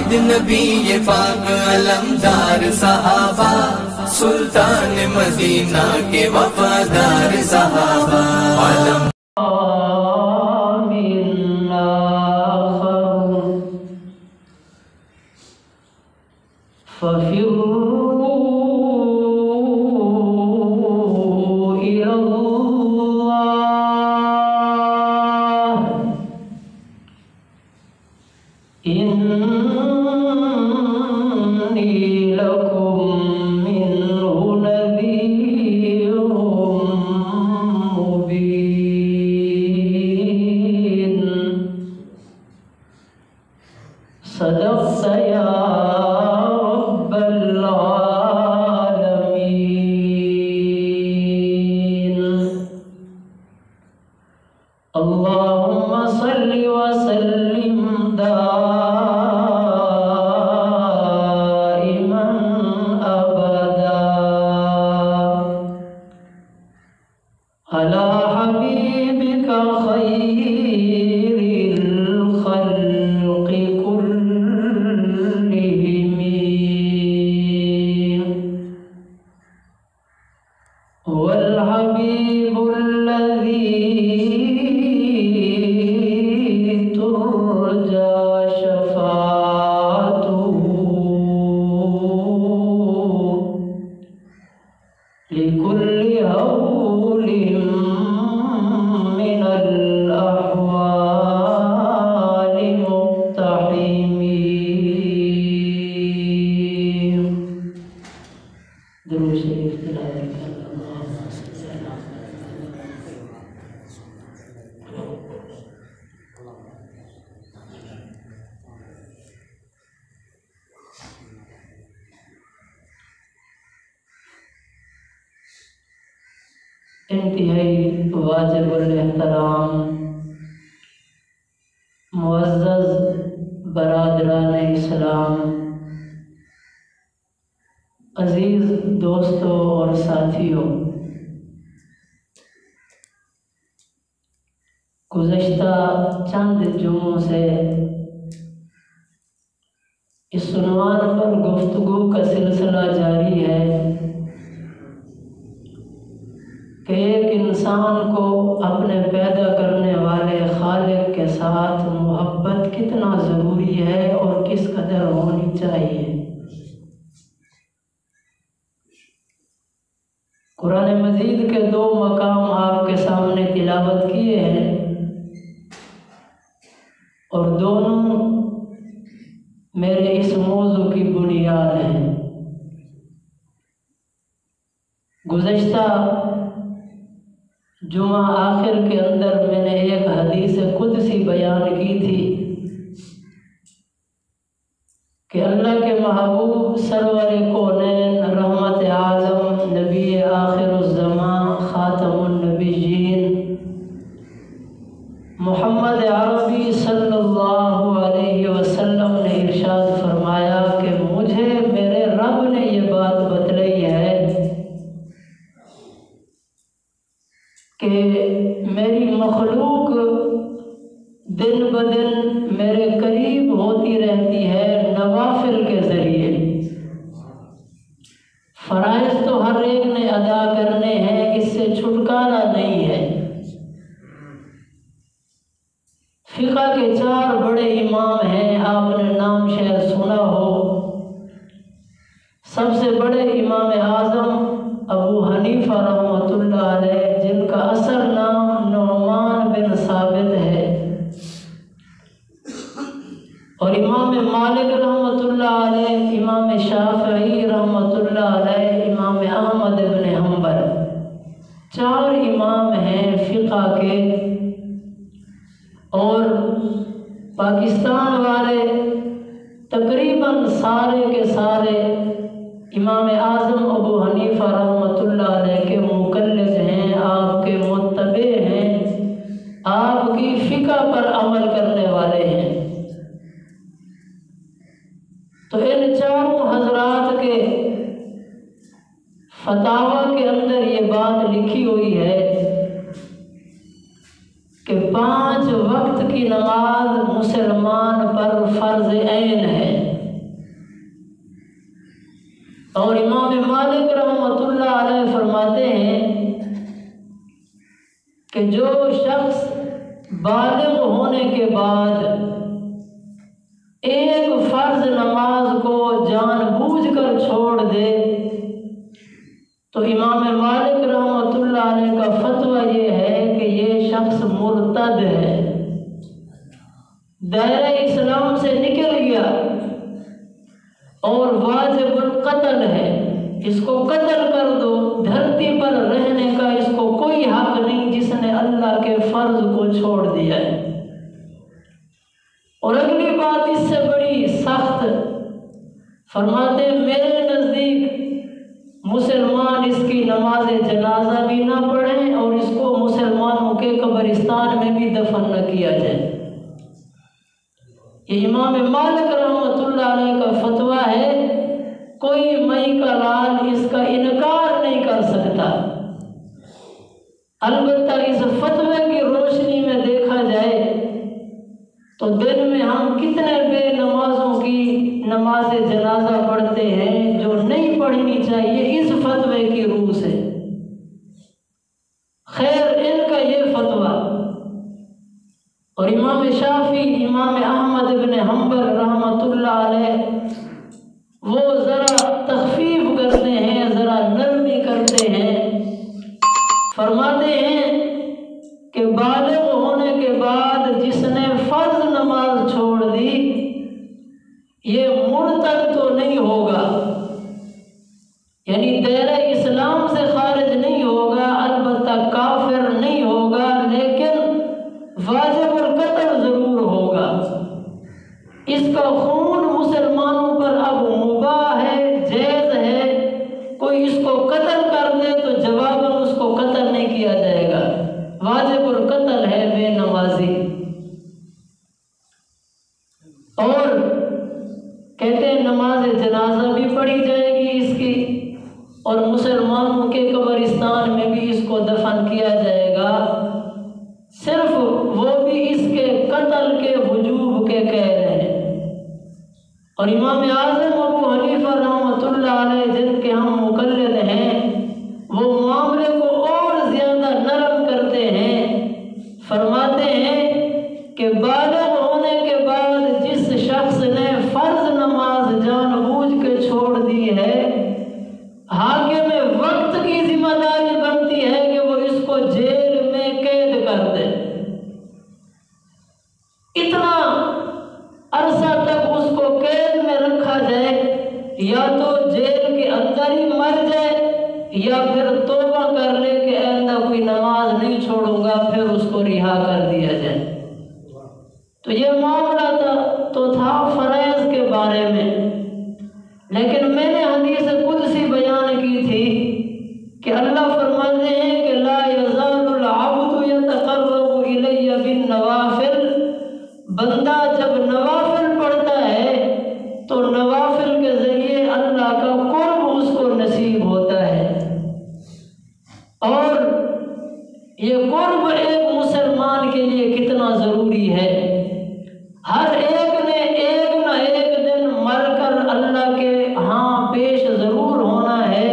عابد نبی پاک علمدار صحابہ، سلطان مدینہ کے وفادار صحابہ، علم انتہائی واجب الاحترام معزز برادران اسلام، عزیز دوستوں اور ساتھیوں، گزشتہ چند جمعوں سے اس عنوان پر گفتگو کا سلسلہ جاری ہے کہ ایک انسان کو اپنے پیدا کرنے والے خالق کے ساتھ محبت کتنا ضروری ہے اور کس قدر ہونی چاہیے۔ قرآن مجید کے 2 مقام آپ کے سامنے تلاوت کیے ہیں اور دونوں میرے اس موضوع کی بنیاد ہیں۔ گزشتہ جمعہ آخر کے اندر میں نے ایک حدیث قدسی بیان کی تھی کہ اللہ کے محبوب سرور کونین رحمت اعظم نبی آخر الزمان خاتم النبیین محمد عربی صلی اللہ علیہ وسلم نے ارشاد فرمایا کہ مجھے میرے رب نے یہ بات بتلائی ہے کہ میری مخلوق دن بدن میرے قریب ہوتی رہتی ہے نوافل کے ذریعے۔ فرائض تو ہر ایک نے ادا کرنے ہیں، اس سے چھٹکارا نہیں ہے۔ فقہ کے 4 بڑے امام ہیں، آپ نے نام شاید سنا ہو۔ سب سے بڑے امام اعظم ابو حنیفہ رحمۃ اللہ علیہ، جن کا اصل نام نعمان بن ثابت ہے، اور امام مالک رحمۃ اللہ علیہ، امام شافعی رحمۃ اللہ علیہ، امام احمد بن حنبل، 4 امام ہیں فقہ کے۔ اور پاکستان والے تقریباً سارے کے سارے امام اعظم ابو حنیفہ رحمۃ اللہ علیہ کے مقلد ہیں، آپ کے متبع ہیں، آپ کی فقہ پر عمل کرنے والے ہیں۔ تو ان 4 حضرات کے فتاوی کے اندر یہ بات لکھی ہوئی ہے کہ 5 وقت کی نماز مسلمان مسلمان پر فرض عین ہے۔ اور امام مالک رحمۃ اللہ علیہ فرماتے ہیں کہ جو شخص بالغ ہونے کے بعد ایک فرض نماز کو جان بوجھ کر چھوڑ دے تو امام مالک رحمۃ اللہ علیہ کا فتویٰ یہ ہے کہ یہ شخص مرتد ہے، دائرہ اسلام سے نکل گیا اور واجب القتل ہے، اس کو قتل کر دو، دھرتی پر رہنے کا اس کو کوئی حق نہیں جس نے اللہ کے فرض کو چھوڑ دیا ہے۔ اور اگلی بات اس سے بڑی سخت، فرماتے ہیں میرے نزدیک مسلمان اس کی نماز جنازہ بھی نہ پڑھیں اور اس کو مسلمانوں کے قبرستان میں بھی دفن نہ کیا جائے۔ یہ امام مالک رحمۃ اللہ علیہ کا فتویٰ ہے، کوئی مئی کا لال اس کا انکار نہیں کر سکتا۔ البتہ اس فتوے کی روشنی میں دیکھا جائے تو دن میں ہم کتنے بے نمازوں کی نماز جنازہ پڑھتے ہیں جو نہیں پڑھنی چاہیے اس فتوے کی روح سے۔ خیر ان کا یہ فتویٰ، اور امام شافعی، امام احمد بن حنبل رحمۃ اللہ علیہ وہ ذرا تخفیف کرتے ہیں، ذرا نرمی کرتے ہیں، فرماتے ہیں کہ بالغ ہونے کے بعد جس نے فرض نماز چھوڑ دی یہ مرتد تو نہیں ہوگا، یعنی دائرہ اسلام سے خارج نہیں ہوگا، البتہ کافر نہیں ہوگا، لیکن واجب القتل ضرور ہوگا۔ اس کا خون مسلمانوں پر اب مباح ہے، جائز ہے، کوئی اس کو قتل کر دے تو جواباً اس کو قتل نہیں کیا جائے گا، واجب القتل ہے بے نمازی۔ اور کہتے ہیں نماز جنازہ بھی پڑھی جائے گی اس کی، اور مسلمانوں کے قبرستان میں بھی اس کو دفن کیا جائے گا، صرف وہ بھی اس کے قتل کے وجوب کے کہہ رہے ہیں۔ اور امام اعظم ابو حنیفہ رحمۃ اللہ علیہ جن کے ہم مقلد ہیں وہ معاملے کو اور زیادہ نرم کرتے ہیں، فرماتے ہیں کہ بالغ ہونے کے بعد جس شخص نے فرض نماز جان بوجھ کے چھوڑ دی ہے، حاکم وقت کی ذمہ داری بنتی ہے کہ وہ اس کو جیل میں قید کر دے، اتنا عرصہ تک اس کو قید میں رکھا جائے، یا تو جیل کے اندر ہی مر جائے یا پھر توبہ کر لے کہ آئندہ کوئی نماز نہیں چھوڑوں گا، پھر اس کو رہا کر دیا جائے۔ تو یہ معاملہ تو تھا فرائض کے بارے میں، لیکن میں نے حدیث قدسی بیان کی تھی کہ اللہ فرماتے ہیں کہ لا یزال العبد یتقرب الی بالنوافل، بندہ جب نوافل پڑھتا ہے تو نوافل کے ذریعے اللہ کا قرب اس کو نصیب ہوتا ہے، اور یہ قرب ایک مسلمان کے لیے کتنا ضروری ہے۔ ہر ایک نے ایک نہ ایک دن مر کر اللہ کے ہاں پیش ضرور ہونا ہے،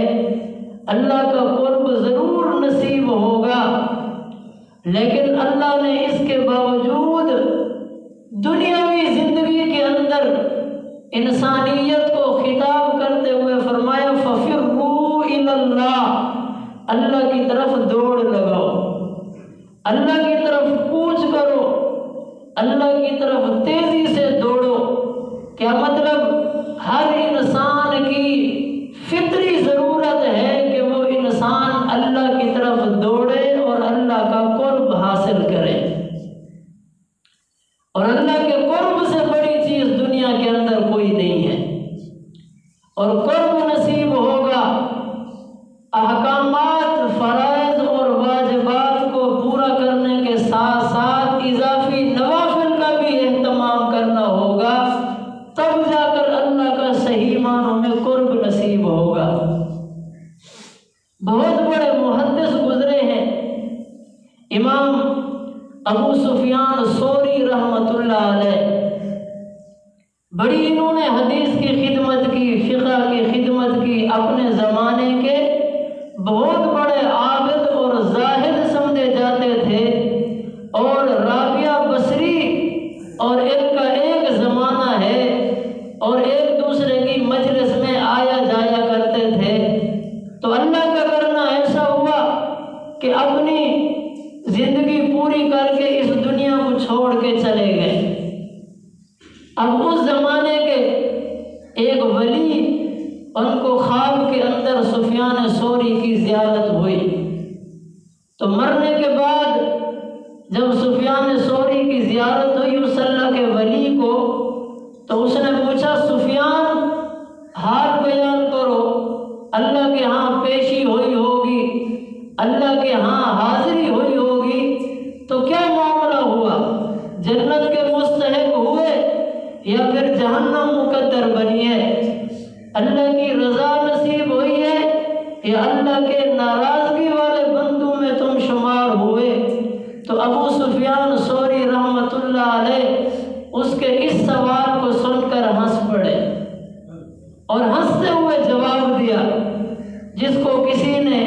اللہ کا قرب ضرور نصیب ہوگا، لیکن اللہ نے اس کے باوجود دنیاوی زندگی کے اندر انسانیت کو خطاب کرتے ہوئے فرمایا فَفِرُّوا إِلَى اللَّهِ، اللہ کی طرف دوڑ لگاؤ، اللہ کی طرف کوچ کرو، اللہ کی طرف تیزی سے دوڑو۔ کیا مطلب؟ ہر انسان کی فطری ضرورت ہے کہ وہ انسان اللہ کی طرف دوڑے اور اللہ کا قرب حاصل کرے، اور اللہ کے قرب سے بڑی چیز دنیا کے اندر کوئی نہیں ہے۔ اور قرب نصیب ہوگا، احکامات، فرائض اور واجبات کو پورا کرنے کے ساتھ ساتھ اضافی نوافل کا بھی اہتمام کرنا ہوگا، تب جا کر اللہ کا صحیح معنوں میں قرب نصیب ہوگا۔ بہت بڑے محدث گزرے ہیں، امام ابو سفیان ثوری رحمۃ اللہ علیہ، بڑی انہوں نے حدیث کی خدمت کی، فقہ کی خدمت کی، اپنے زمانے کے بہت بڑے عابد اور زاہد سمجھے جاتے تھے، اور رابعہ بصری اور ان کا ایک زمانہ ہے اور ایک دوسرے کی مجلس میں آیا جایا کرتے تھے۔ تو اللہ کا کرنا ایسا ہوا کہ اپنی زندگی پوری کر کے اس دنیا کو چھوڑ کے چلے گئے۔ اب اس زمانے کے ایک ولی، ان کو خواب کے اندر سفیان ثوری کی زیارت ہوئی، تو مرنے کے بعد جب سفیان ثوری کی زیارت ہوئی اس اللہ کے ولی کو، تو اس نے پوچھا سفیان حال بیان کرو، اللہ کے ہاں پیشی ہوئی ہوگی، اللہ کے ہاں حاضری ہوئی ہوگی، تو کیا معاملہ ہوا؟ جنت کے مستحق ہوئے یا پھر جہنم مقدر بنی ہے؟ اللہ کی رضا نصیب ہوئی ہے یا اللہ کے ناراضگی والے بندوں میں تم شمار ہوئے؟ تو ابو سفیان ثوری رحمت اللہ علیہ اس کے اس سوال کو سن کر ہنس پڑے اور ہنستے ہوئے جواب دیا، جس کو کسی نے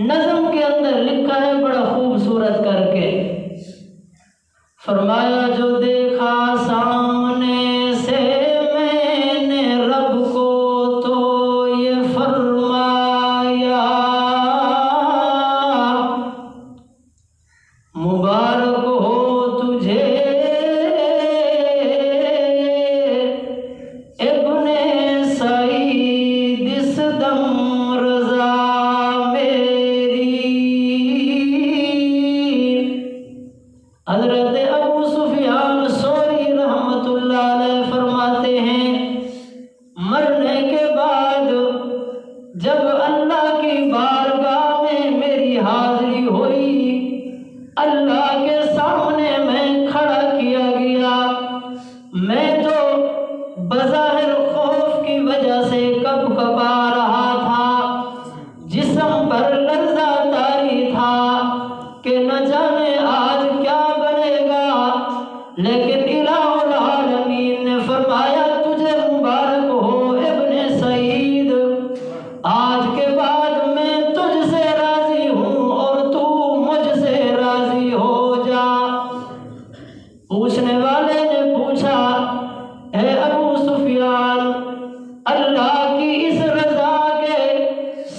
نظم کے اندر لکھا ہے بڑا خوبصورت کر کے۔ فرمایا جو دیکھا سامنے سے میں نے رب کو تو یہ فرمایا، مبارک ہو تجھے ابن سعید اس دم رضا میری۔ حضرت ابو سفیان ثوری رحمت اللہ علیہ فرماتے ہیں مرنے کے بعد جب اللہ کی بارگاہ میں میری حاضری ہوئی، اللہ کے سامنے میں کھڑا کیا گیا، میں تو بظاہر خوف کی وجہ سے کب کبا رہا تھا، جسم پر لرزہ طاری تھا کہ نہ جانے آج کیا بنے گا، لیکن الہ العالمین نے فرمایا تجھے مبارک ہو ابن سعید، آج کے بعد میں تجھ سے راضی ہوں اور تو مجھ سے راضی ہو جا۔ پوچھنے والے نے پوچھا اے ابو سفیان، اللہ کی اس رضا کے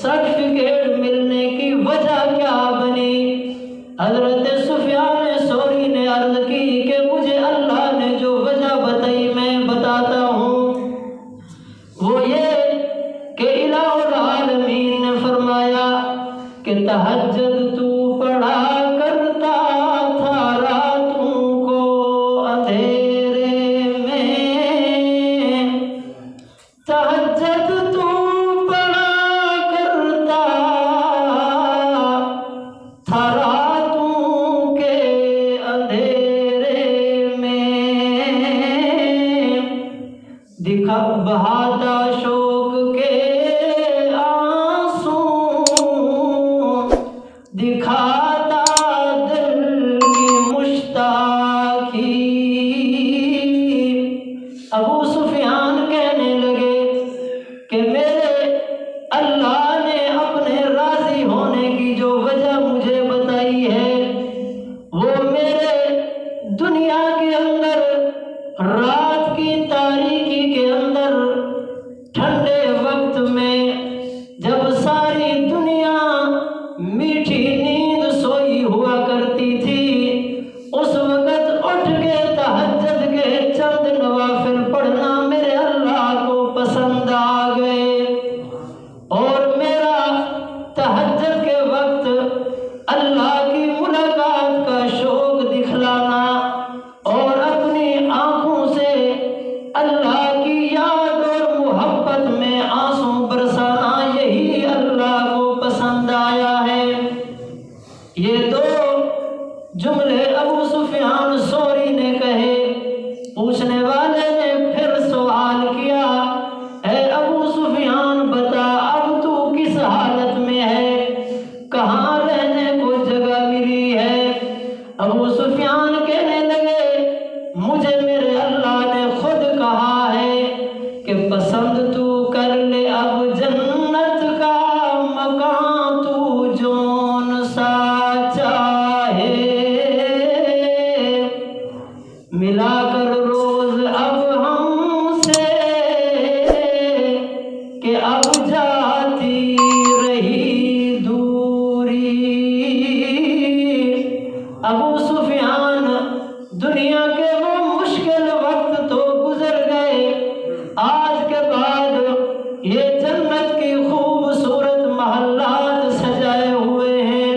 سرٹیفکیٹ ملنے کی وجہ کیا بنی؟ حضرت سفیان ثوری نے عرض کی کہ مجھے اللہ نے جو وجہ بتائی میں بتاتا ہوں، وہ یہ کہ الہ العالمین نے فرمایا کہ تہجد تو پڑھا کرتا تھا راتوں کو اندھیرے میں، تہجد تو پڑھا کرتا تھا راتوں کے اندھیرے میں، دکھا بہاتا شوق کے آنسو، دکھاتا دل کی مشتاقی۔ ابو سفیان کہنے لگے کہ میرے اللہ نے اپنے راضی ہونے کی جو وجہ مجھے بتائی ہے، وہ میرے دنیا کے اندر رات کی تاریکی کے اندر ٹھنڈے وقت میں جب ساری دنیا میٹھی نیند سوئی ہوا کرتی تھی، اس وقت اٹھ کے تہجد کے چند نوافل پڑھنا میرے آج کے بعد یہ جنت کی خوبصورت محلات سجائے ہوئے ہیں،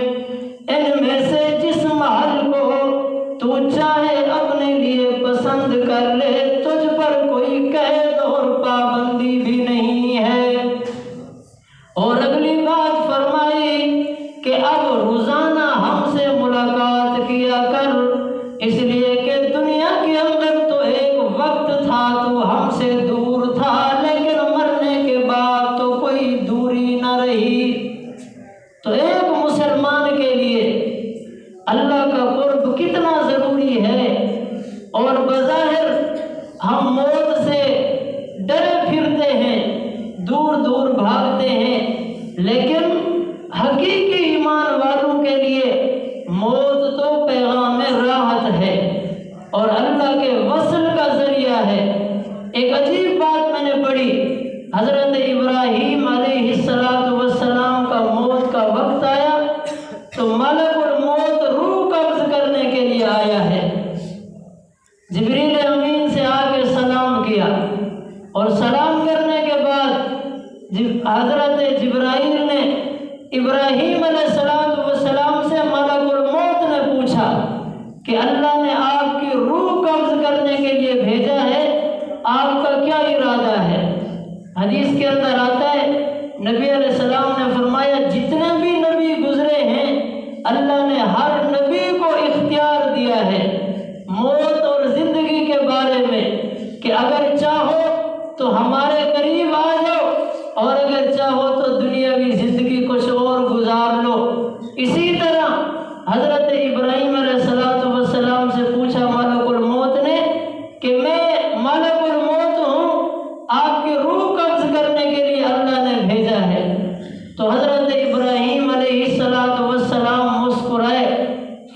ان میں سے جس محل کو تو چاہے اپنے لیے پسند کر لے، تجھ پر کوئی قید اور پابندی بھی نہیں ہے۔ اور اگلی بات فرمائی کہ اب روزانہ ہم سے ملاقات کیا کر، اس لیے کہ دنیا کے اندر تو ایک وقت تھا تو ہم سے دور تھا، لیکن مرنے کے بعد تو کوئی دوری نہ رہی۔ تو ایک مسلمان کے لیے اللہ کا قرب کتنا ضروری ہے، اور بظاہر ہم موت سے ڈرے پھرتے ہیں، دور دور بھاگتے ہیں، لیکن حقیقی ایمان والوں کے لیے موت تو پیغام راحت ہے اور اللہ کے وصل کا ذریعہ ہے۔ ایک عجیب بات میں نے پڑھی، حضرت ابراہیم علیہ السلام کا موت کا وقت آیا تو ملک الموت روح قبض کرنے کے لیے آیا ہے۔ جبریل امین سے آ کے سلام کیا، اور سلام کرنے کے بعد حضرت جبرائیل نے ابراہیم علیہ السلام سے ملک الموت نے پوچھا کہ اللہ نے آپ کی روح قبض کرنے کے لیے بھیجا ہے، آپ کا کیا ارادہ ہے؟ حدیث کے اندر آتا ہے نبی علیہ السلام نے فرمایا جتنے بھی نبی گزرے ہیں اللہ نے ہر نبی کو اختیار دیا ہے موت اور زندگی کے بارے میں، کہ اگر چاہو تو ہمارے قریب آ جاؤ اور اگر چاہو تو دنیاوی زندگی کچھ اور گزار لو۔ اسی طرح حضرت ابراہیم علیہ السلام سے پوچھا ملک الموت نے کہ میں ملک الموت ہوں، آپ کی روح قبض کرنے کے لیے اللہ نے بھیجا ہے۔ تو حضرت ابراہیم علیہ السلام مسکرائے،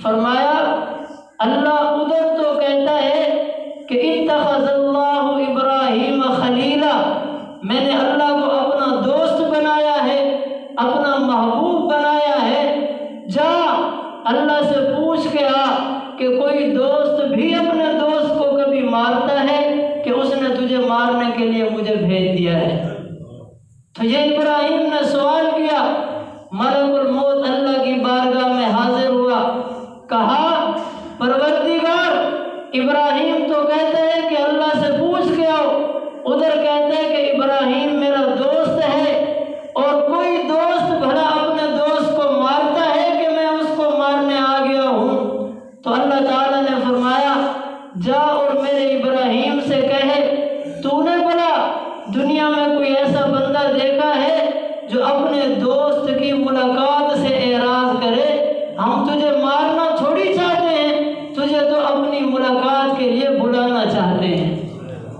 فرمایا اللہ ادھر تو کہتا ہے کہ اتخذ اللہ ابراہیم خلیلا، میں نے اللہ کو اپنا دوست بنایا ہے، اپنا محبوب بنایا ہے۔ جا اللہ سے پوچھ کے آ کہ کوئی دوست بھی اپنے دوست کو کبھی مارتا ہے کہ اس نے تجھے مارنے کے لیے مجھے بھیج دیا ہے؟ تو یہ ابراہیم نے سوال کیا، ملک الموت اللہ کی بارگاہ میں حاضر ہوا، کہا پروردگار ابراہیم تو کہتے ہیں کہ اللہ سے پوچھ کے آؤ، ادھر کہتے ہیں کہ ابراہیم میرا دوست ہے، اور کوئی دوست بھلا اپنے دوست کو مارتا ہے کہ میں اس کو مارنے آ گیا ہوں؟ تو اللہ تعالیٰ نے فرمایا جا اور میرے ابراہیم سے کہے تو نے بھلا دنیا میں کوئی ایسا بندہ دیکھا ہے جو اپنے دوست کی ملاقات سے اعراض کرے؟ ہم تجھے مارنا تھوڑی چاہتے ہیں، تجھے تو اپنی ملاقات کے لیے بلانا چاہتے ہیں،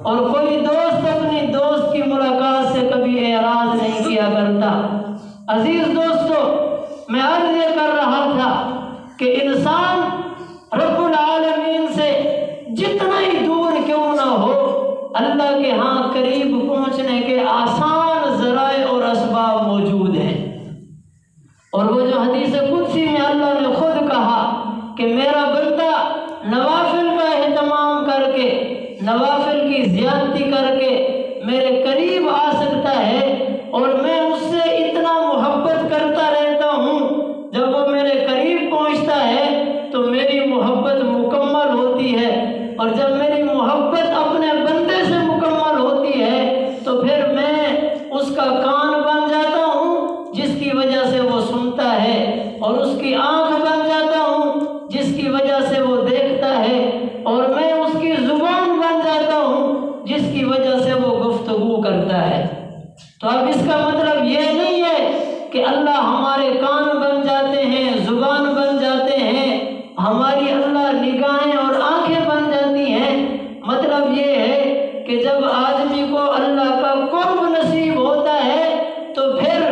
اور کوئی دوست اپنی دوست کی ملاقات سے کبھی اعراض نہیں کیا کرتا۔ عزیز دوستو، میں عرض یہ کر رہا تھا کہ انسان رب العالمین سے جتنا ہی دور کیوں نہ ہو، اللہ کے ہاں قریب پہنچنے کے آسان ذرائع اور اسباب موجود ہیں۔ اور وہ جو حدیث قدسی میں اللہ نے خود کہا کہ میرا بندہ نوافل کا اہتمام کر کے، نوافل کی زیادتی کر کے میرے قریب آ سکتا ہے، اور میں اس سے اتنا محبت کرتا رہتا ہوں، جب وہ میرے قریب پہنچتا ہے تو میری محبت مکمل ہوتی ہے، اور جب میری محبت اپنے بندے سے مکمل ہوتی ہے تو پھر میں اس کا کان بن جاتا ہوں جس کی وجہ سے وہ سنتا ہے، اور اس کی آنکھ بن جاتا ہوں جس کی وجہ سے وہ دیکھتا ہے، اور میں اس کی زبان بن جاتا ہوں جس کی وجہ سے وہ گفتگو کرتا ہے۔ تو اب اس کا مطلب یہ نہیں ہے کہ اللہ ہمارے کان بن جاتے ہیں، زبان بن جاتے ہیں، ہماری اللہ نگاہیں اور آنکھیں بن جاتی ہیں۔ مطلب یہ ہے کہ جب آدمی کو اللہ کا قرب نصیب ہوتا ہے تو پھر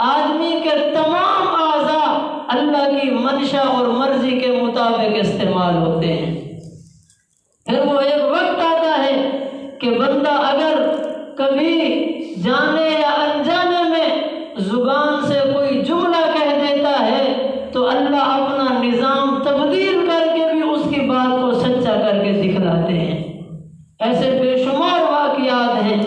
آدمی کے تمام اعضاء اللہ کی منشا اور مرضی کے مطابق استعمال ہوتے ہیں۔ پھر وہ ایک وقت آتا ہے کہ بندہ اگر کبھی جانے یا انجانے میں زبان سے کوئی جملہ کہہ دیتا ہے تو اللہ اپنا نظام تبدیل کر کے بھی اس کی بات کو سچا کر کے دکھلاتے ہیں۔ ایسے بے شمار واقعات ہیں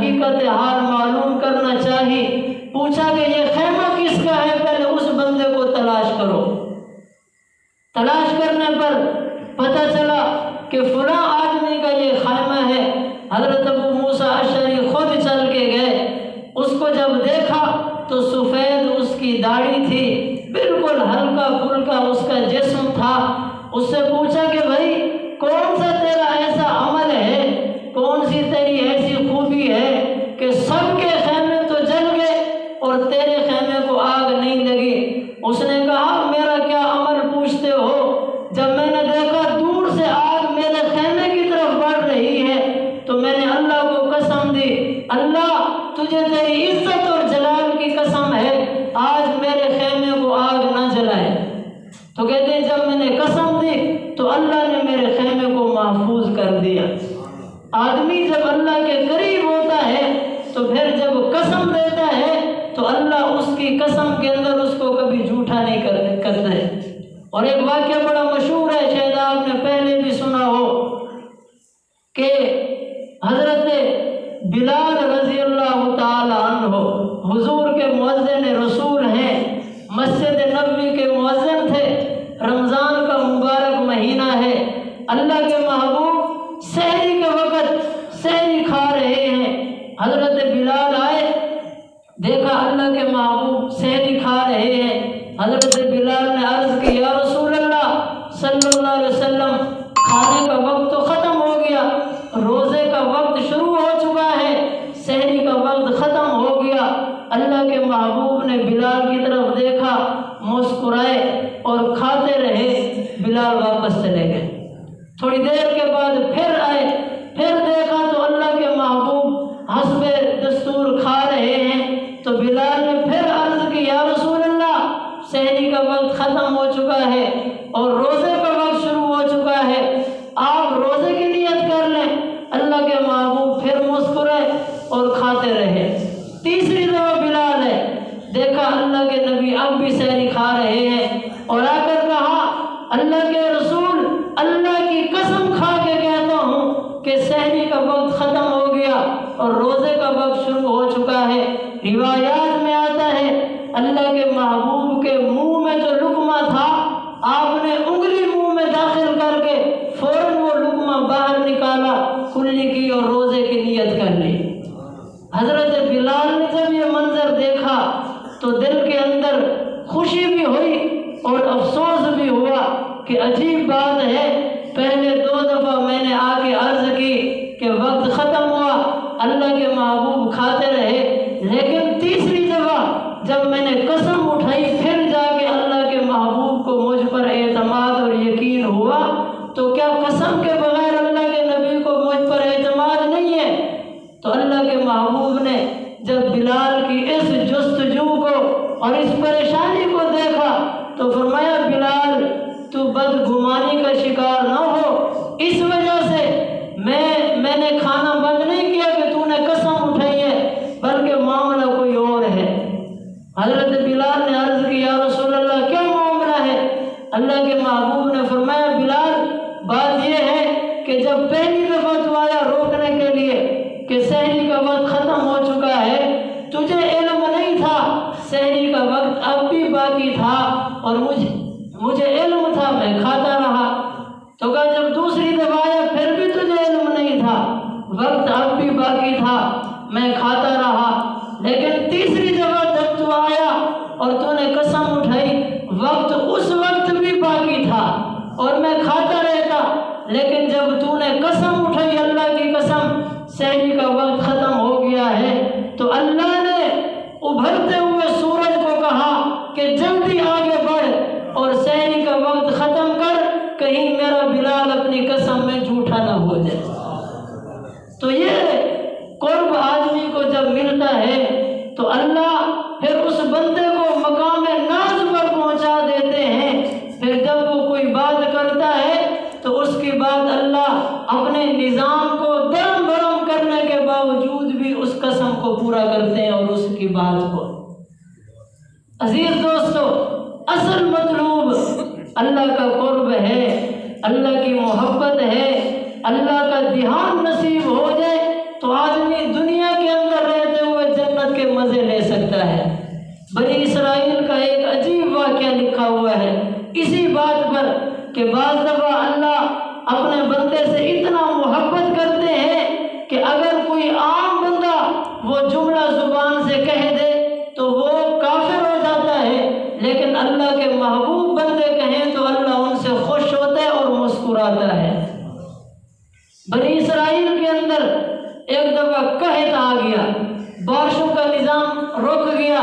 حقیقت حال معلوم کرنا چاہی، پوچھا کہ یہ خیمہ کس کا ہے، پہلے اس بندے کو تلاش کرو۔ تلاش کرنے پر پتہ چلا کہ فلاں آدمی کا یہ خیمہ ہے۔ حضرت ابو موسیٰ اشعری خود چل کے گئے، اس کو جب دیکھا تو سفید اس کی داڑھی تھی، بالکل ہلکا پھلکا اس کا جسم تھا۔ اس سے پوچھا کہ بھائی کون سا تیرا ایسا عمل ہے، کون سی تیری ایسی خوبی ہے کہ سب کے خیمے تو جل گئے اور تیرے خیمے کو آگ نہیں لگی؟ اس نے کہا میرا کیا عمل پوچھتے ہو، جب میں نے دیکھا دور سے آگ میرے خیمے کی طرف بڑھ رہی ہے تو میں نے اللہ کو قسم دی، اللہ تجھے تیری عزت اور جلال کی قسم ہے آج میرے خیمے کو آگ نہ جلائے۔ تو کہتے ہیں جب میں نے قسم دی تو اللہ نے میرے خیمے کو محفوظ کر دیا۔ آدمی جب اللہ کے قریب ہوتا ہے تو پھر جب قسم دیتا ہے تو اللہ اس کی قسم کے اندر اس کو کبھی جھوٹا نہیں کرتا ہے۔ اور ایک واقعہ بڑا مشہور ہے، شاید آپ نے پہلے بھی سنا ہو کہ حضرت بلال رضی اللہ تعالی عنہ حضور کے مؤذن رسول ہیں، مسجد نبوی کے مؤذن تھے، رمضان کا مبارک مہینہ ہے، اللہ کے محبوب سحری کے وقت سحری کھا رہے ہیں۔ حضرت بلال آئے، دیکھا اللہ کے محبوب سحری کھا رہے ہیں۔ حضرت بلال نے عرض کی یا رسول اللہ صلی اللہ علیہ وسلم، کھانے کا وقت تو ختم ہو گیا، روزے کا وقت شروع ہو چکا ہے، سحری کا وقت ختم ہو گیا۔ اللہ کے محبوب نے بلال کی طرف دیکھا، مسکرائے اور کھاتے رہے، بلال واپس چلے گئے۔ تھوڑی دیر کے بعد پھر آئے، پھر دیکھا تو اللہ کے محبوب حسب دستور کھا رہے ہیں۔ تو بلال نے پھر عرض کی یا رسول اللہ سحری کا وقت ختم ہو چکا ہے اور روزے کا وقت شروع ہو چکا ہے، آپ روزے کی نیت کر لیں۔ اللہ کے محبوب پھر مسکرائے اور کھاتے رہے۔ تیسری دفعہ بلال ہے، دیکھا اللہ کے نبی اب بھی سحری کھا رہے ہیں اور آ کر کہا اللہ کے رسول، اللہ کی قسم کھا کے کہتا ہوں کہ سحری کا وقت ختم ہو گیا اور روزے کا وقت شروع ہو چکا ہے۔ روایات میں آتا ہے اللہ کے محبوب کے منہ میں جو لقمہ تھا، آپ نے انگلی منہ میں داخل کر کے فوراً وہ لقمہ باہر نکالا، کھلنے کی اور روزے کی نیت کر لی۔ حضرت بلال نے جب یہ منظر دیکھا تو دل کے اندر خوشی بھی ہوئی اور افسوس بھی ہوا کہ عجیب بات ہے، پہلے 2 دفعہ میں نے آ کے عرض کی کہ وقت ختم ہوا، اللہ کے محبوب کھاتے رہے، لیکن تیسری دفعہ جب میں نے قسم اٹھائی پھر جا کے اللہ کے محبوب کو مجھ پر اعتماد اور یقین ہوا، تو کیا قسم کے بغیر اللہ کے نبی کو مجھ پر اعتماد نہیں ہے؟ تو اللہ کے محبوب نے جب بلال کی اس جستجو کو اور اس پریشانی کو دیکھا تو فرمایا بلال تو بدگمانی کا شکار نہ ہو، اس وجہ سے میں نے کھانا بند نہیں کیا کہ تو نے قسم اٹھائی ہے، بلکہ معاملہ کوئی اور ہے۔ حضرت بلال نے عرض کی یا رسول اللہ کیا معاملہ ہے؟ اللہ کے محبوب نے فرمایا بلال بات یہ ہے کہ جب پہلی دفعہ تو آیا روکنے کے لیے کہ سحری کا وقت ختم ہو چکا ہے، تجھے علم نہیں تھا سحری کا وقت اب بھی باقی تھا اور مجھے علم تھا، میں کھاتا رہا۔ تو کہا جب دوسری دفعہ آیا پھر بھی تجھے علم نہیں تھا، وقت اب بھی باقی تھا، میں کھاتا رہا، لیکن تیسری دفعہ جب تو آیا اور تو نے قسم اٹھائی، وقت اس وقت بھی باقی تھا اور میں کھاتا رہتا، لیکن جب تو نے قسم اٹھائی اللہ کی قسم سحری کا وقت ختم ہو گیا ہے، تو اللہ نے ابھرتے ہوئے سورج کو کہا کہ جلدی آگے بڑھ اور سحری کا وقت ختم کر، کہیں میرا بلال اپنی قسم میں جھوٹا نہ ہو جائے۔ تو یہ قرب آدمی کو جب ملتا ہے تو اللہ پھر اس بندے کو مقام ناز پر پہنچا دیتے ہیں۔ پھر جب وہ کوئی بات کرتا ہے تو اس کی بات اللہ اپنے نظام کو درم برم کرنے کے باوجود بھی اس قسم کو پورا کرتے ہیں اور اس کی بات کو۔ عزیز دوستو، اصل مطلوب اللہ کا قرب ہے، اللہ کی محبت ہے، اللہ کا دھیان نصیب ہو جائے تو آدمی دنیا کے مزے لے سکتا ہے۔ بنی اسرائیل کا ایک عجیب واقعہ لکھا ہوا ہے اسی بات پر کہ بعض دفعہ اللہ اپنے بندے سے اتنا محبت کرتے ہیں کہ اگر کوئی عام بندہ وہ جملہ زبان سے کہہ دے تو وہ کافر ہو جاتا ہے، لیکن اللہ کے محبوب بندے کہیں تو اللہ ان سے خوش ہوتا ہے اور مسکراتا ہے۔ بنی اسرائیل کے اندر ایک دفعہ قحط آ گیا، بارشوں کا نظام رک گیا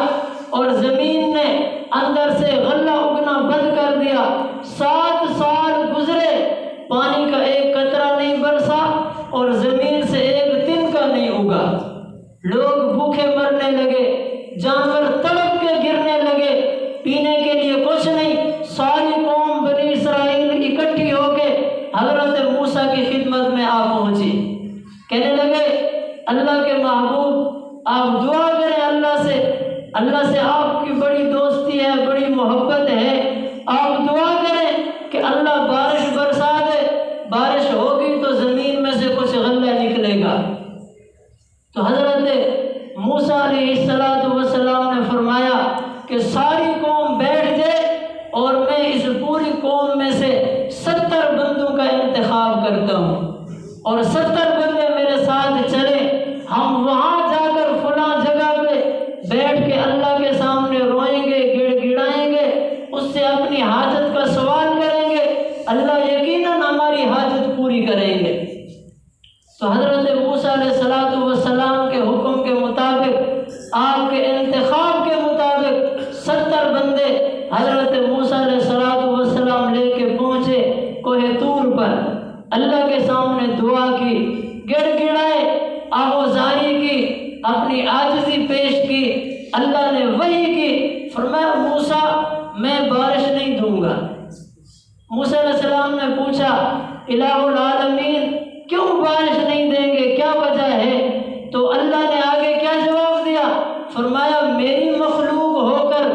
اور زمین نے اندر سے غلہ اگنا بند کر دیا۔ 7 سال گزرے، پانی کا ایک قطرہ نہیں برسا اور زمین سے ایک تن کا نہیں اگا۔ لوگ بھوکے مرنے لگے، جانور تڑپ کے گرنے لگے، پینے کے لیے کچھ نہیں۔ ساری قوم بنی اسرائیل اکٹھی ہو کے حضرت موسیٰ کی خدمت میں آ پہنچی، کہنے لگے اللہ کے محبوب آپ دعا کریں اللہ سے آپ کی بڑی دوستی ہے، بڑی محبت ہے، آپ دعا کریں کہ اللہ بارش برسا دے، بارش ہوگی تو زمین میں سے کچھ غلہ نکلے گا۔ تو حضرت موسیٰ علیہ السلام نے فرمایا کہ ساری قوم بیٹھ جائے اور میں اس پوری قوم میں سے 70 بندوں کا انتخاب کرتا ہوں اور 70 بندے میرے ساتھ چلیں، ہم وہاں جا کر فلاں جگہ پہ بیٹھ کے اللہ کے سامنے روئیں گے، گڑ گڑائیں گے، اس سے اپنی حاجت کا سوال کریں گے، اللہ یقیناً ہماری حاجت پوری کریں گے۔ تو حضرت موسیٰ علیہ السلام کے حکم کے مطابق، آپ کے انتخاب کے مطابق 70 بندے حضرت موسیٰ علیہ السلام لے کے پہنچے کوہ طور پر، اللہ کے سامنے دعا کی، گڑ گڑائے، آہوزاری کی، اپنی عاجزی پیش کی، اللہ نے وحی کی، فرمایا موسیٰ میں بارش نہیں دوں گا۔ موسیٰ علیہ السلام نے پوچھا الہ العالمین کیوں بارش نہیں دیں گے، کیا وجہ ہے؟ تو اللہ نے آگے کیا جواب دیا؟ فرمایا میری مخلوق ہو کر،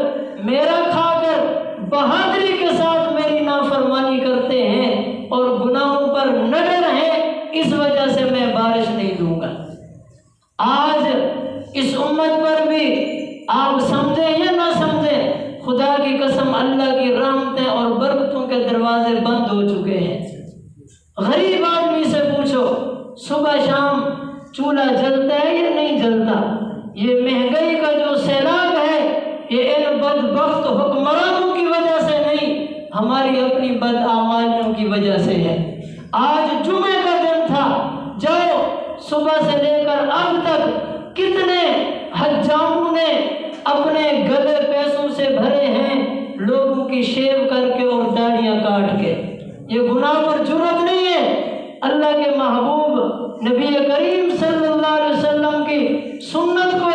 میرا کھا کر بہادری کے ساتھ میری نافرمانی کرتے ہیں اور گناہوں پر نڈر ہیں، اس وجہ سے میں بارش نہیں دوں گا۔ آج اس امت پر بھی آپ سمجھیں یا نہ سمجھیں، خدا کی قسم اللہ کی رحمتیں اور برکتوں کے دروازے بند ہو چکے ہیں۔ غریب آدمی سے پوچھو صبح شام چولہا جلتا ہے یا نہیں جلتا؟ یہ مہنگائی کا جو سیلاب ہے یہ ان بدبخت حکمرانوں کی وجہ سے نہیں، ہماری اپنی بدعمالیوں کی وجہ سے ہے۔ آج جمعے کا دن تھا، جاؤ صبح سے لے کر اب تک کتنے حجاموں نے اپنے گلے پیسوں سے بھرے ہیں لوگوں کی شیو کر کے اور داڑیاں کاٹ کے۔ یہ گناہ پر جرأت نہیں ہے۔ اللہ کے محبوب نبی کریم صلی اللہ علیہ وسلم کی سنت کو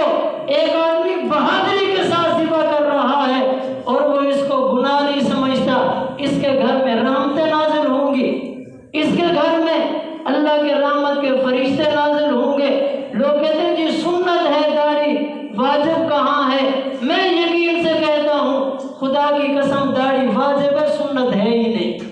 ایک آدمی بہادری کے ساتھ ذبح کر رہا ہے اور وہ اس کو گناہ نہیں سمجھتا، اس کے گھر میں رحمتیں نازل ہوں گی، اس کے گھر میں اللہ کے رحمت کے فرشتے نازل ہوں گے۔ لوگ کہتے ہیں جی سنت ہے داڑھی، واجب کہاں ہے؟ میں یقین سے کہتا ہوں خدا کی قسم داڑھی واجب ہے، سنت ہے ہی نہیں۔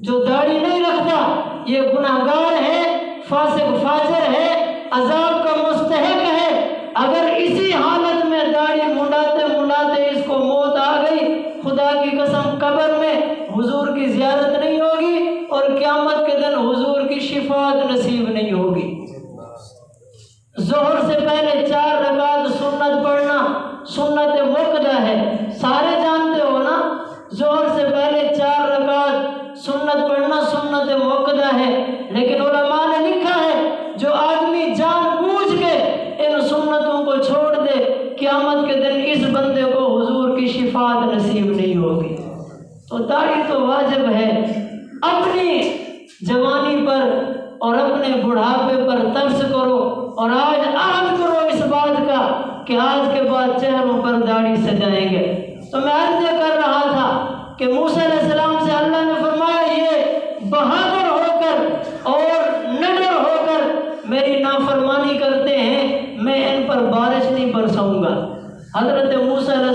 جو داڑھی نہیں رکھتا یہ گناہگار ہے، فاسق فاجر ہے، عذاب کا مستحق ہے۔ اگر اسی حالت میں داڑھی منڈاتے منڈاتے اس کو موت آ گئی، خدا کی قسم قبر میں حضور کی زیارت نہیں ہوگی اور قیامت کے دن حضور کی شفاعت نصیب نہیں ہوگی۔ ظہر سے پہلے 4 رکعت سنت پڑھنا سنت موقدہ ہے، سارے جانتے ہو نا؟ ظہر سے پہلے 4 رکعت سنت پڑھنا سنت موقدہ ہے، لیکن علماء نے لکھا ہے جو آدمی جان بوجھ کے ان سنتوں کو چھوڑ دے، قیامت کے دن اس بندے کو حضور کی شفاعت نصیب نہیں ہوگی۔ تو داڑھی تو واجب ہے۔ اپنی جوانی پر اور اپنے بڑھاپے پر ترس کرو اور آج عہد کرو اس بات کا کہ آج کے بعد چہروں پر داڑھی سجائیں گے۔ تو میں عرض کر رہا تھا کہ موسیٰ علیہ السلام سے اللہ نے فرمایا یہ بہادر ہو کر اور نڈر ہو کر میری نافرمانی کرتے ہیں، میں ان پر بارش نہیں برساؤں گا۔ حضرت موسیٰ علیہ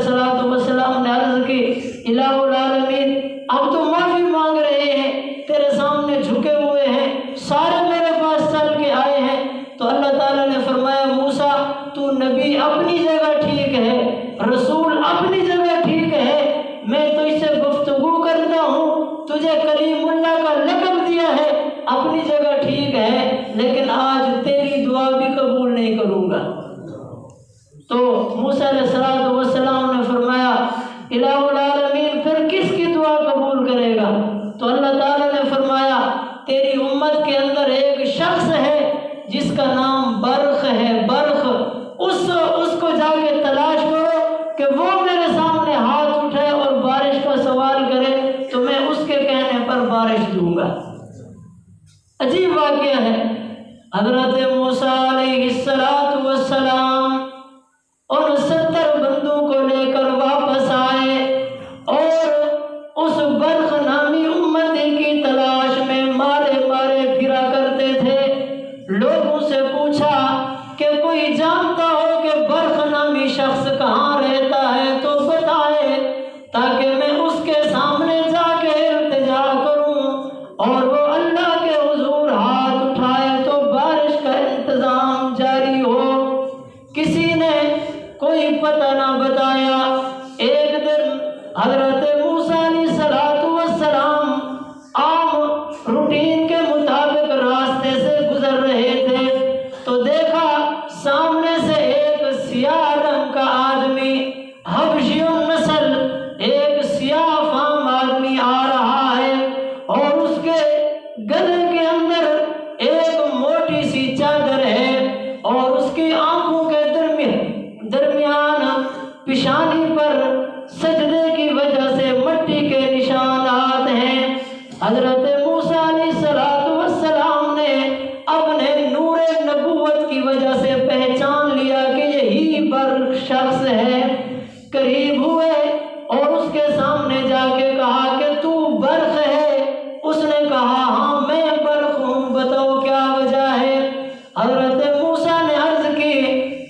السلام نے عرض کی الہ العالمین اب تو معافی مانگ رہے ہیں، تیرے سامنے جھکے ہوئے ہیں، سارے میرے پاس چل کے آئے ہیں۔ تو اللہ تعالیٰ نے فرمایا موسیٰ تو نبی اپنی جگہ تو موسیٰ علیہ السلام نے فرمایا الہ العالمین پھر کس کی دعا قبول کرے گا؟ تو اللہ تعالیٰ نے فرمایا تیری امت کے اندر ایک شخص ہے جس کا نام برق ہے، برق، اس کو جا کے تلاش کرو کہ وہ میرے سامنے ہاتھ اٹھائے اور بارش کا سوال کرے تو میں اس کے کہنے پر بارش دوں گا۔ عجیب واقعہ ہے۔ حضرت موسیٰ علیہ السلام ان 70 بندوں کو لے کر واپس آئے اور اس برق نامی امتی کی تلاش میں مارے پھرا کرتے تھے۔ لوگوں سے پوچھا کہ کوئی جانتا ہو کہ برق نامی شخص کہاں رہتا ہے تو بتائے تاکہ میں اس کے سامنے جا کے التجا کروں اور وہ اللہ کے حضور ہاتھ اٹھائے تو بارش کا انتظام جاری ہو۔ کسی نے کوئی پتہ نہ بتایا۔ ایک دن حضرت موسیٰ علیہ السلام عام روٹین کے مطابق راستے سے گزر رہے تھے تو دیکھا سامنے سے ایک سیاہ رنگ کا آدمی، حبشی النسل، ایک سیاہ فام آدمی آ رہا ہے اور اس کے گلے کے اندر ایک موٹی سی چادر ہے اور اس کی آنکھوں کے درمیان پیشانی پر سجدے کی وجہ سے مٹی کے نشانات ہیں۔ حضرت موسیٰ علیہ السلام نے اپنے نور نبوت کی وجہ سے پہچان لیا کہ یہی برق شخص ہے۔ قریب ہوئے اور اس کے سامنے جا کے کہا کہ تو برق ہے؟ اس نے کہا ہاں میں برق ہوں، بتاؤ کیا وجہ ہے؟ حضرت موسیٰ نے عرض کی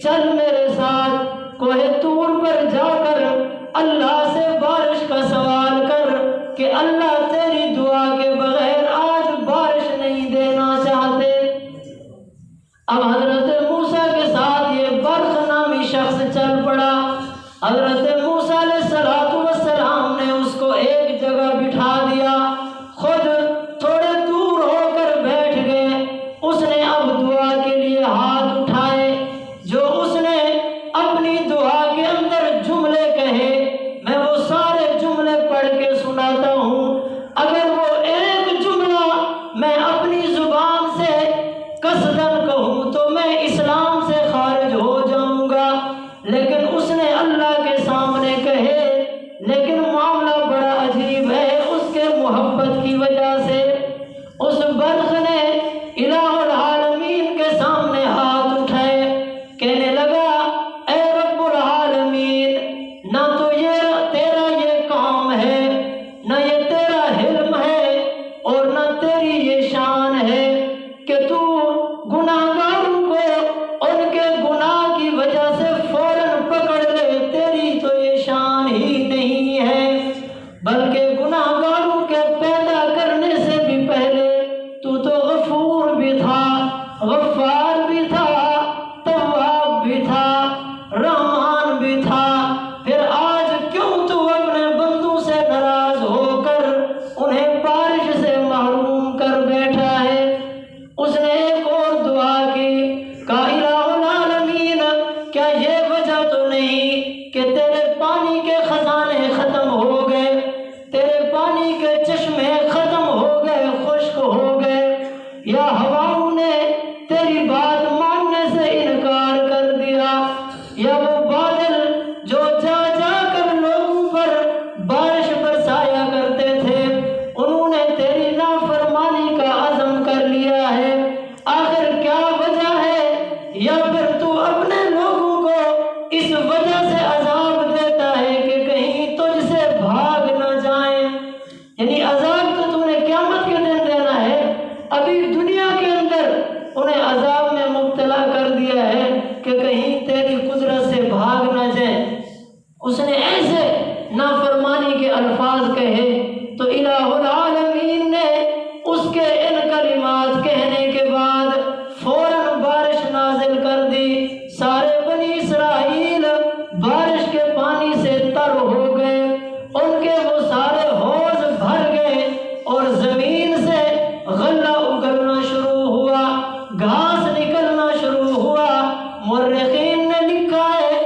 چل میرے ساتھ کوہ طور پر جا کر اللہ سے بارش کا سوال کر کہ اللہ تیری دعا کے بغیر آج بارش نہیں دینا چاہتے۔ اب حضرت موسیٰ کے ساتھ یہ برق نامی شخص چل پڑا۔ حضرت موسیٰ علیہ السلام نے اس کو ایک جگہ بٹھا دیا، خود تھوڑے دور ہو کر بیٹھ گئے۔ اس نے اب دعا کے لیے ہاتھ اٹھائے۔ جو اس نے اپنی دعا کے اندر جملے کہے میں وہ سارے جملے پڑھ کے سناتا ہوں۔ اگر وہ ایک جملہ میں اپنی زبان سے قصدن کہوں تو میں اسلام سے خارج ہو جاؤں گا، لیکن اس نے اللہ کے سامنے کہے۔ لیکن معاملہ بڑا عجیب ہے، اس کے محبت کی وجہ سے اس برق نے الہ العالمین کے سامنے ہاتھ اٹھائے، کہنے لگا اے رب العالمین، نہ تو یہ تیرا یہ کام ہے، نہ یہ تیرا حلم ہے اور نہ تیری یہ شان ہے کہ تو گناہگاروں کو ان کے گناہ کی وجہ سے فوراً پکڑ لے۔ تیری تو یہ شان ہی نہیں ہے، بلکہ گناہگاروں کے پیدا کرنے سے بھی پہلے تو غفور بھی تھا، غفار بھی تھا، تواب بھی تھا، رحمان بھی تھا۔ پھر آج کیوں تو اپنے بندوں سے ناراض ہو کر انہیں بارش سے محروم کر بیٹھا ہے؟ اس نے ایک اور دعا کی، کہا الہ العالمین کیا یہ وجہ تو نہیں کہ تیرے پانی کے خزانے ختم ہو گئے، تیرے پانی کے چشمے ختم ہو گئے، خشک ہو گئے، یا ہواؤں نے تیری بات ماننے سے انکار کر دیا، یا وہ بادل جو جا جا کر لوگوں پر بارش برسایا کرتے تھے انہوں نے تیری نافرمانی کا عزم کر لیا ہے؟ آخر کیا وجہ ہے؟ یا پھر تو اپنے لوگوں کو اس وجہ سے عذاب دیتا ہے کہ کہیں تجھ سے بھاگ نہ جائیں؟ یعنی عذاب تو تم نے قیامت کے دن دینا ہے، ابھی دنیا کے اندر انہیں عذاب میں مبتلا کر دیا ہے کہ کہیں تیری قدرت سے بھاگ نہ جائیں۔ اس نے ایسے نافرمانی کے الفاظ کہے تو الہ العالمین نے اس کے ان کلمات کہنے کے بعد فوراً بارش نازل کر دی۔ سارے بنی اسرائیل بارش کے پانی سے تر ہو گئے، ان کے وہ سارے حوض بھر گئے اور زمین سے غلہ اگلنا شروع ہوا، گھاس نکلنا شروع ہوا۔ مورخین نے لکھا ہے